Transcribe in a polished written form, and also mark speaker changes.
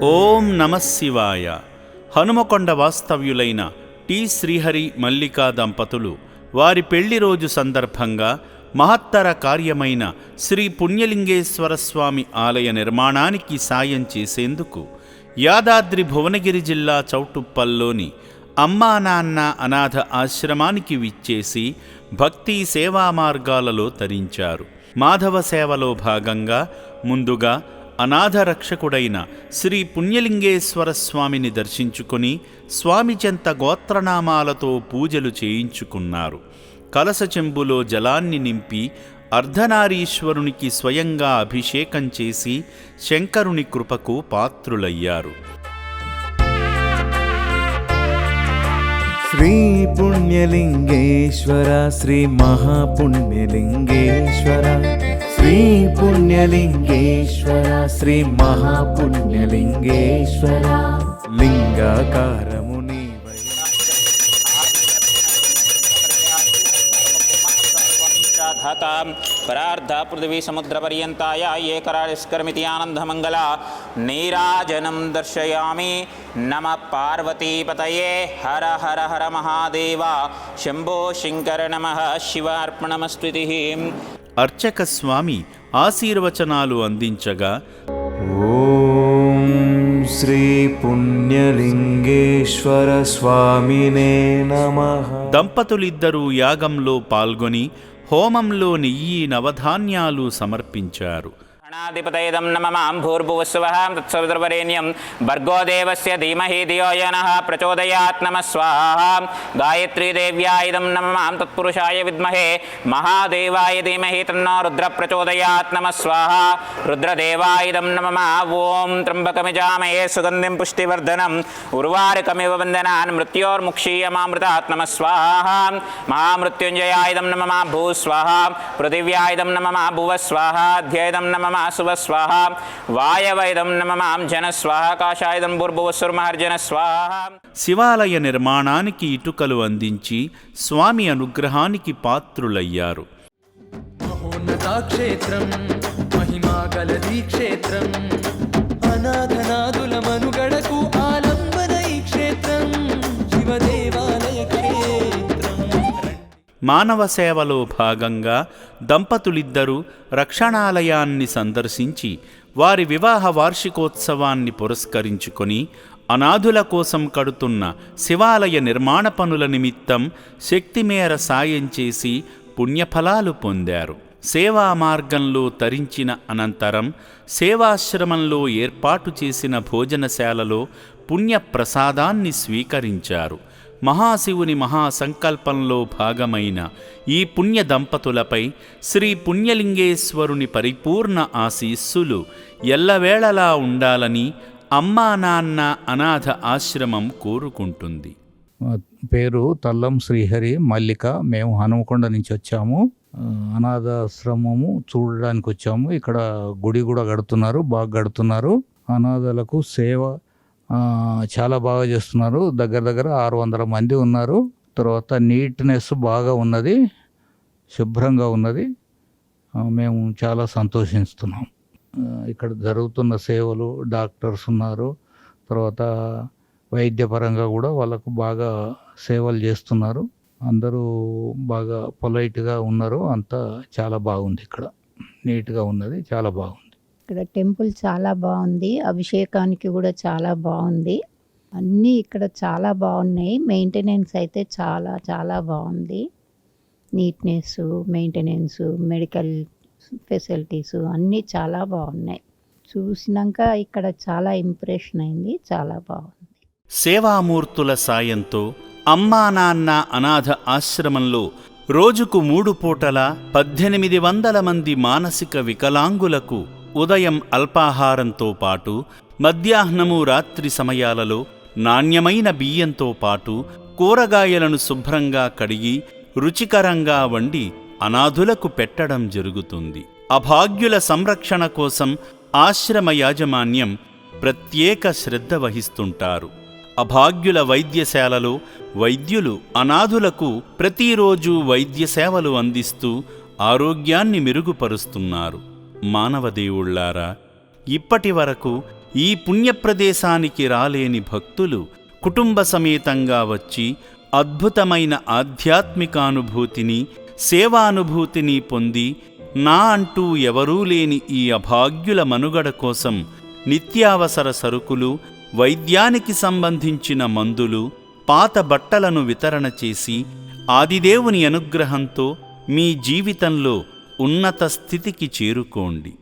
Speaker 1: ఓం నమఃశివాయ. Hanumakonda వాస్తవ్యులైన T Srihari Mallika దంపతులు వారి పెళ్లి రోజు సందర్భంగా మహత్తర కార్యమైన శ్రీ పుణ్యలింగేశ్వర స్వామి ఆలయ నిర్మాణానికి సాయం చేసేందుకు యాదాద్రి భువనగిరి జిల్లా చౌటుప్పల్లోని అమ్మా నాన్న అనాథ ఆశ్రమానికి విచ్చేసి భక్తి సేవా మార్గాలలో తరించారు. మాధవ సేవలో భాగంగా ముందుగా అనాథ రక్షకుడైన శ్రీ పుణ్యలింగేశ్వర స్వామిని దర్శించుకుని స్వామి చెంత గోత్రనామాలతో పూజలు చేయించుకున్నారు. కలశ చెంబులో జలాన్ని నింపి అర్ధనారీశ్వరునికి స్వయంగా అభిషేకం చేసి శంకరుని కృపకు పాత్రులయ్యారు.
Speaker 2: శ్రీ పుణ్యలింగేశ్వర శ్రీ మహాపుణ్యలింగేశ్వర శ్రీ పుణ్యలింగేశ్వర శ్రీ మహాపుణ్యలింగేశ్వర లింగాకారము నీవై.
Speaker 3: పరార్ధ పృథివీ సముద్రపర్యంతాయ ఏకరాజస్కరమితి ఆనందమంగళ నీరాజనం దర్శయామి. నమ పార్వతీపతయే హర హర హర మహాదేవ శంభో శంకర నమః శివార్పణమస్తుతి.
Speaker 1: అర్చక స్వామి ఆశీర్వచనాలు అందించగా
Speaker 2: ఓం శ్రీ పుణ్యలింగేశ్వర స్వామినే నమః.
Speaker 1: దంపతులిద్దరూ యాగంలో పాల్గొని హోమంలో నెయ్యి నవధాన్యాలు సమర్పించారు.
Speaker 3: గణాధిపతయేదం నమః భూర్భువస్సువః తత్సవితుర్వరేణ్యం భర్గో దేవస్య ధీమహి ధియో యో నః ప్రచోదయాత్ నమః స్వాహా. గాయత్రీ దేవ్యాయిదం నమః తత్పురుషాయ విద్మహే మహాదేవాయ ధీమహి తన్నో రుద్ర ప్రచోదయాత్ నమః స్వాహా. రుద్రదేవాయిదం నమః ఓం త్ర్యంబకమిజామహే సుగంధిం పుష్టివర్ధనం ఉర్వారుకమివ వందనాన్ మృత్యోర్ముక్షీయమామృతాత్ నమః స్వాహా. మహామృత్యుంజయాయిదం నమః భూ స్వాహా. పృథివ్యాయిదం నమః భువ స్వాహా. ధ్యేదం నమః శుభ స్వాహ. వాయవైదం నమః జన స్వాహ. కాషాయుధం భూర్భువస్సుర్మహర్జన స్వాహ.
Speaker 1: శివాలయ నిర్మాణానికి ఇటుకలు అందించి స్వామి అనుగ్రహానికి పాత్రులయ్యారు.
Speaker 4: మహోన్నతాక్షేత్రం మహిమాగలదీ క్షేత్రం అనాథనాదుల మనుగడకు ఆలంబన ఈ క్షేత్రం శివదేవాలయ క్షేత్రం.
Speaker 1: మానవ సేవలో భాగంగా దంపతులిద్దరూ రక్షణాలయాన్ని సందర్శించి వారి వివాహ వార్షికోత్సవాన్ని పురస్కరించుకొని అనాథుల కోసం కడుతున్న శివాలయ నిర్మాణ పనుల నిమిత్తం శక్తిమేర సాయం చేసి పుణ్యఫలాలు పొందారు. సేవా మార్గంలో తరించిన అనంతరం సేవాశ్రమంలో ఏర్పాటు చేసిన భోజనశాలలో పుణ్యప్రసాదాన్ని స్వీకరించారు. మహాశివుని మహాసంకల్పంలో భాగమైన ఈ పుణ్య దంపతులపై శ్రీ పుణ్యలింగేశ్వరుని పరిపూర్ణ ఆశీస్సులు ఎల్లవేళలా ఉండాలని అమ్మా నాన్న అనాథ ఆశ్రమం కోరుకుంటుంది.
Speaker 5: పేరు తల్లం శ్రీహరి మల్లిక. మేము హనుమకొండ నుంచి వచ్చాము. అనాథాశ్రమము చూడడానికి వచ్చాము. ఇక్కడ గుడి కూడా కడుతున్నారు, బాగా కడుతున్నారు. అనాథలకు సేవ చాలా బాగా చేస్తున్నారు. దగ్గర దగ్గర 600 మంది ఉన్నారు. తర్వాత నీట్నెస్ బాగా ఉన్నది, శుభ్రంగా ఉన్నది. మేము చాలా సంతోషిస్తున్నాం. ఇక్కడ జరుగుతున్న సేవలు, డాక్టర్స్ ఉన్నారు. తర్వాత వైద్యపరంగా కూడా వాళ్ళకు బాగా సేవలు చేస్తున్నారు. అందరూ బాగా పొలైట్గా ఉన్నారు. అంతా చాలా బాగుంది. ఇక్కడ నీట్గా ఉన్నది, చాలా బాగుంది.
Speaker 6: ఇక్కడ టెంపుల్ చాలా బాగుంది. అభిషేకానికి కూడా చాలా బాగుంది. అన్నీ ఇక్కడ చాలా బాగున్నాయి. మెయింటెనెన్స్ అయితే చాలా చాలా బాగుంది. నీట్నెస్, మెయింటెనెన్స్, మెడికల్ ఫెసిలిటీస్ అన్నీ చాలా బాగున్నాయి. చూసినాక ఇక్కడ చాలా ఇంప్రెషన్ అయింది. చాలా బాగుంది.
Speaker 1: సేవామూర్తుల సాయంతో అమ్మా నాన్న అనాథ ఆశ్రమంలో రోజుకు 3 పూటల 1800 మంది మానసిక వికలాంగులకు ఉదయం అల్పాహారంతో పాటు మధ్యాహ్నము రాత్రి సమయాలలో నాణ్యమైన బియ్యంతో పాటు కూరగాయలను శుభ్రంగా కడిగి రుచికరంగా వండి అనాథులకు పెట్టడం జరుగుతుంది. అభాగ్యుల సంరక్షణ కోసం ఆశ్రమ యాజమాన్యం ప్రత్యేక శ్రద్ధ వహిస్తుంటారు. అభాగ్యుల వైద్యశాలలో వైద్యులు అనాథులకు ప్రతిరోజు వైద్య సేవలు అందిస్తూ ఆరోగ్యాన్ని మెరుగుపరుస్తున్నారు. మానవదేవుళ్లారా, ఇప్పటి వరకు ఈ పుణ్యప్రదేశానికి రాలేని భక్తులు కుటుంబ సమేతంగా వచ్చి అద్భుతమైన ఆధ్యాత్మికానుభూతిని, సేవానుభూతిని పొంది నా అంటూ ఎవరూ లేని ఈ అభాగ్యుల మనుగడ కోసం నిత్యావసర సరుకులు, వైద్యానికి సంబంధించిన మందులు, పాత బట్టలను వితరణ చేసి ఆదిదేవుని అనుగ్రహంతో మీ జీవితంలో ఉన్నత స్థితికి చేరుకోండి.